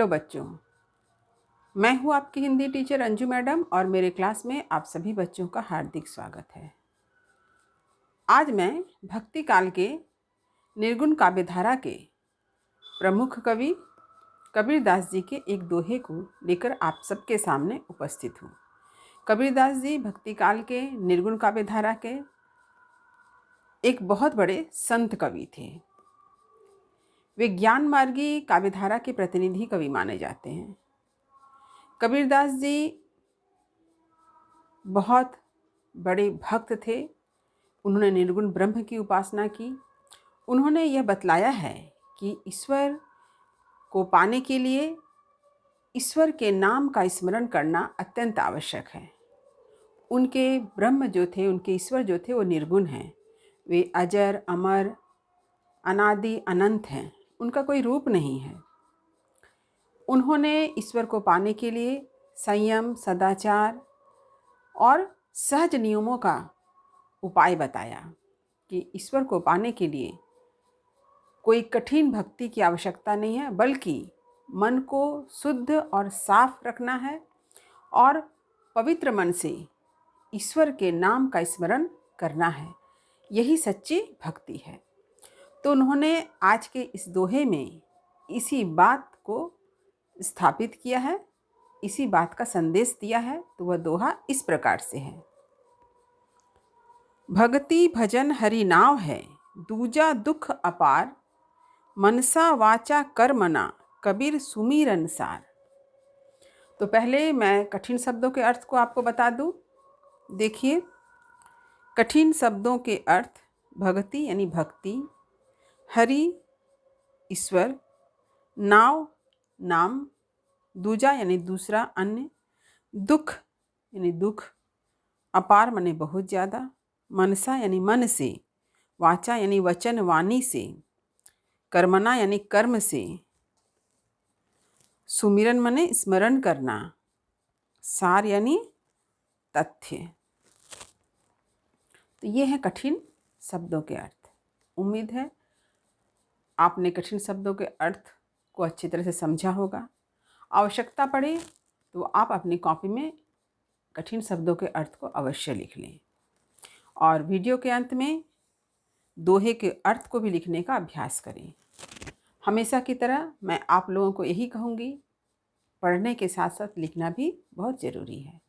Hello बच्चों, मैं हूँ आपकी हिंदी टीचर अंजू मैडम और मेरे क्लास में आप सभी बच्चों का हार्दिक स्वागत है। आज मैं भक्ति काल के निर्गुण काव्यधारा के प्रमुख कवि कबीरदास जी के एक दोहे को लेकर आप सबके सामने उपस्थित हूँ। कबीरदास जी भक्ति काल के निर्गुण काव्यधारा के एक बहुत बड़े संत कवि थे। वे ज्ञान मार्गी काव्यधारा के प्रतिनिधि कवि माने जाते हैं। कबीरदास जी बहुत बड़े भक्त थे। उन्होंने निर्गुण ब्रह्म की उपासना की। उन्होंने यह बतलाया है कि ईश्वर को पाने के लिए ईश्वर के नाम का स्मरण करना अत्यंत आवश्यक है। उनके ब्रह्म जो थे, उनके ईश्वर जो थे, वो निर्गुण हैं। वे अजर, अमर, अनादि, अनंत हैं। उनका कोई रूप नहीं है। उन्होंने ईश्वर को पाने के लिए संयम, सदाचार और सहज नियमों का उपाय बताया कि ईश्वर को पाने के लिए कोई कठिन भक्ति की आवश्यकता नहीं है, बल्कि मन को शुद्ध और साफ रखना है और पवित्र मन से ईश्वर के नाम का स्मरण करना है। यही सच्ची भक्ति है। तो उन्होंने आज के इस दोहे में इसी बात को स्थापित किया है, इसी बात का संदेश दिया है। तो वह दोहा इस प्रकार से है। भक्ति भजन हरि नाव है, दूजा दुख अपार, मनसा वाचा कर्मना, कबीर सुमिरन सार। तो पहले मैं कठिन शब्दों के अर्थ को आपको बता दूं। देखिए, कठिन शब्दों के अर्थ भक्ति यानी भक्ति, हरि ईश्वर, नाव नाम, दूजा यानी दूसरा, अन्य, दुख यानी दुख, अपार माने बहुत ज़्यादा, मनसा यानी मन से, वाचा यानी वचन वाणी से, कर्मना यानी कर्म से, सुमिरन माने स्मरण करना, सार यानी तथ्य। तो ये है कठिन शब्दों के अर्थ। उम्मीद है आपने कठिन शब्दों के अर्थ को अच्छी तरह से समझा होगा। आवश्यकता पड़े तो आप अपनी कॉपी में कठिन शब्दों के अर्थ को अवश्य लिख लें और वीडियो के अंत में दोहे के अर्थ को भी लिखने का अभ्यास करें। हमेशा की तरह मैं आप लोगों को यही कहूँगी, पढ़ने के साथ साथ लिखना भी बहुत ज़रूरी है,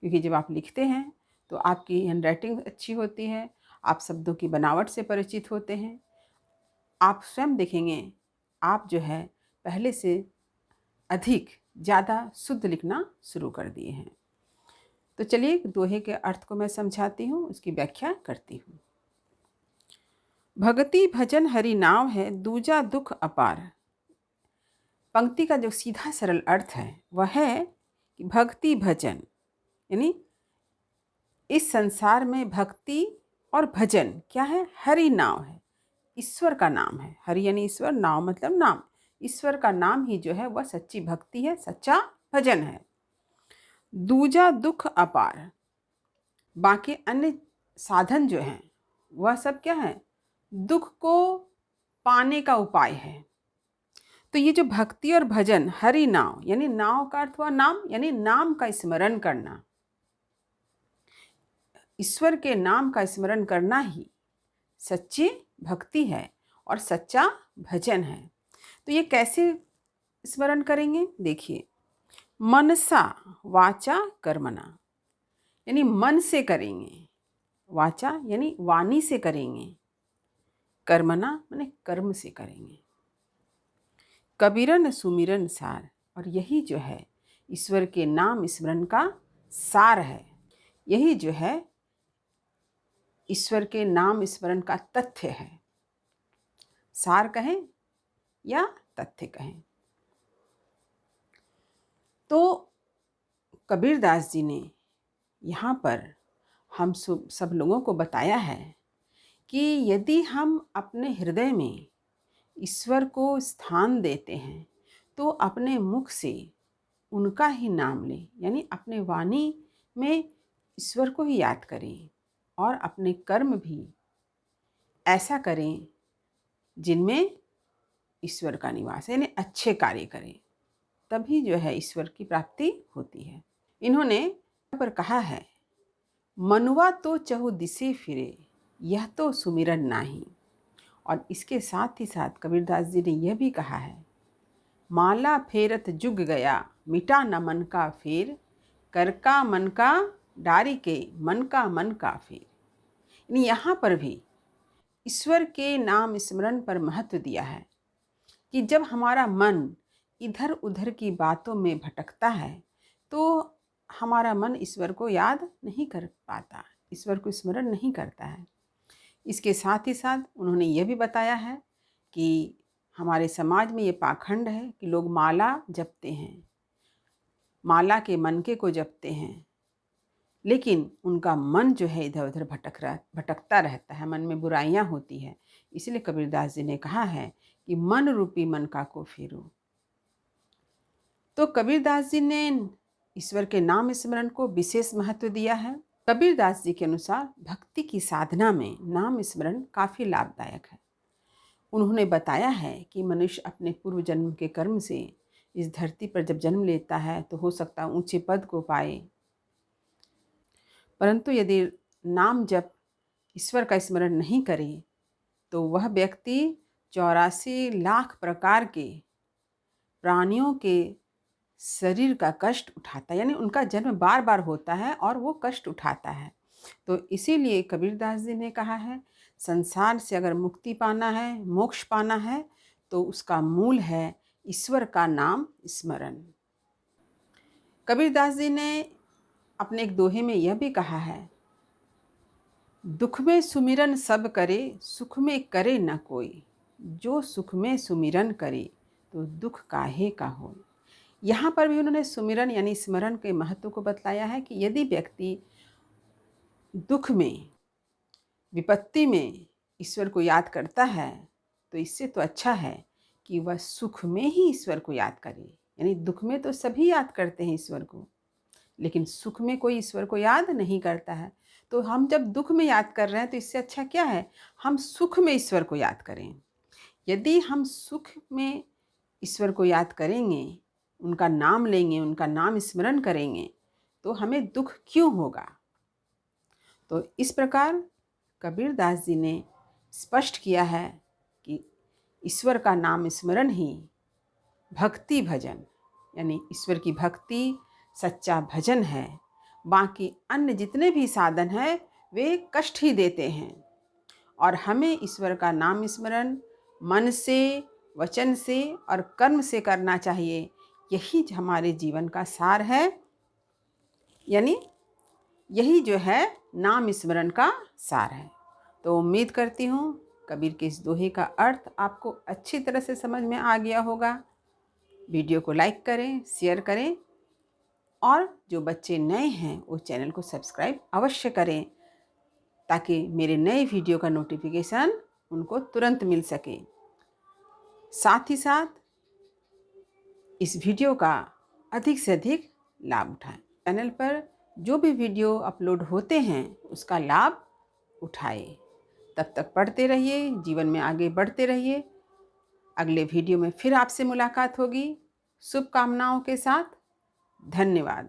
क्योंकि जब आप लिखते हैं तो आपकी हैंडराइटिंग अच्छी होती है, आप शब्दों की बनावट से परिचित होते हैं। आप स्वयं देखेंगे आप जो है पहले से अधिक ज़्यादा शुद्ध लिखना शुरू कर दिए हैं। तो चलिए दोहे के अर्थ को मैं समझाती हूँ, उसकी व्याख्या करती हूँ। भक्ति भजन हरि नाव है, दूजा दुख अपार। पंक्ति का जो सीधा सरल अर्थ है वह है कि भक्ति भजन यानी इस संसार में भक्ति और भजन क्या है? हरि नाम है, ईश्वर का नाम है। हरि यानी ईश्वर, नाम मतलब नाम। ईश्वर का नाम ही जो है वह सच्ची भक्ति है, सच्चा भजन है। दूजा दुख अपार, बाकी अन्य साधन जो हैं वह सब क्या है? दुख को पाने का उपाय है। तो ये जो भक्ति और भजन, हरि नाम यानी नाम का अर्थ हुआ नाम, यानी नाम का स्मरण करना, ईश्वर के नाम का स्मरण करना ही सच्ची भक्ति है और सच्चा भजन है। तो ये कैसे स्मरण करेंगे? देखिए, मनसा वाचा कर्मना यानी मन से करेंगे, वाचा यानी वाणी से करेंगे, कर्मना माने कर्म से करेंगे, कबीरन सुमिरन सार, और यही जो है ईश्वर के नाम स्मरण का सार है। यही जो है ईश्वर के नाम स्मरण का तथ्य है। सार कहें या तथ्य कहें। तो कबीरदास जी ने यहाँ पर हम सब लोगों को बताया है कि यदि हम अपने हृदय में ईश्वर को स्थान देते हैं तो अपने मुख से उनका ही नाम लें, यानी अपने वाणी में ईश्वर को ही याद करें और अपने कर्म भी ऐसा करें जिनमें ईश्वर का निवास है, यानी अच्छे कार्य करें। तभी जो है ईश्वर की प्राप्ति होती है। इन्होंने पर कहा है, मनुआ तो चहु दिसे फिरे, यह तो सुमिरन नाही। और इसके साथ ही साथ कबीरदास जी ने यह भी कहा है, माला फेरत जुग गया, मिटा न मन का फेर, कर का मन का डारी के, मन का फेर। यानी यहाँ पर भी ईश्वर के नाम स्मरण पर महत्व दिया है कि जब हमारा मन इधर उधर की बातों में भटकता है तो हमारा मन ईश्वर को याद नहीं कर पाता, ईश्वर को स्मरण नहीं करता है। इसके साथ ही साथ उन्होंने यह भी बताया है कि हमारे समाज में ये पाखंड है कि लोग माला जपते हैं, माला के मनके को जपते हैं, लेकिन उनका मन जो है इधर उधर भटकता रहता है, मन में बुराइयां होती है। इसलिए कबीरदास जी ने कहा है कि मन रूपी मनका को फेरो। तो कबीरदास जी ने ईश्वर के नाम स्मरण को विशेष महत्व दिया है। कबीरदास जी के अनुसार भक्ति की साधना में नाम स्मरण काफ़ी लाभदायक है। उन्होंने बताया है कि मनुष्य अपने पूर्व जन्म के कर्म से इस धरती पर जब जन्म लेता है तो हो सकता है ऊंचे पद को पाए, परंतु यदि नाम जप ईश्वर का स्मरण नहीं करे तो वह व्यक्ति 84 लाख प्रकार के प्राणियों के शरीर का कष्ट उठाता है, यानी उनका जन्म बार बार होता है और वो कष्ट उठाता है। तो इसीलिए कबीरदास जी ने कहा है, संसार से अगर मुक्ति पाना है, मोक्ष पाना है, तो उसका मूल है ईश्वर का नाम स्मरण। कबीरदास जी ने अपने एक दोहे में यह भी कहा है, दुख में सुमिरन सब करे, सुख में करे न कोई, जो सुख में सुमिरन करे तो दुख काहे का हो। यहाँ पर भी उन्होंने सुमिरन यानी स्मरण के महत्व को बतलाया है कि यदि व्यक्ति दुख में, विपत्ति में ईश्वर को याद करता है तो इससे तो अच्छा है कि वह सुख में ही ईश्वर को याद करे। यानी दुख में तो सभी याद करते हैं ईश्वर को, लेकिन सुख में कोई ईश्वर को याद नहीं करता है। तो हम जब दुख में याद कर रहे हैं तो इससे अच्छा क्या है, हम सुख में ईश्वर को याद करें। यदि हम सुख में ईश्वर को याद करेंगे, उनका नाम लेंगे, उनका नाम स्मरण करेंगे, तो हमें दुख क्यों होगा। तो इस प्रकार कबीरदास जी ने स्पष्ट किया है कि ईश्वर का नाम स्मरण ही भक्ति भजन, यानी ईश्वर की भक्ति सच्चा भजन है। बाकी अन्य जितने भी साधन हैं वे कष्ट ही देते हैं, और हमें ईश्वर का नाम स्मरण मन से, वचन से और कर्म से करना चाहिए। यही हमारे जीवन का सार है, यानी यही जो है नाम स्मरण का सार है। तो उम्मीद करती हूँ कबीर के इस दोहे का अर्थ आपको अच्छी तरह से समझ में आ गया होगा। वीडियो को लाइक करें, शेयर करें, और जो बच्चे नए हैं वो चैनल को सब्सक्राइब अवश्य करें ताकि मेरे नए वीडियो का नोटिफिकेशन उनको तुरंत मिल सके। साथ ही साथ इस वीडियो का अधिक से अधिक लाभ उठाएं। चैनल पर जो भी वीडियो अपलोड होते हैं उसका लाभ उठाएं। तब तक पढ़ते रहिए, जीवन में आगे बढ़ते रहिए। अगले वीडियो में फिर आपसे मुलाकात होगी। शुभकामनाओं के साथ, धन्यवाद।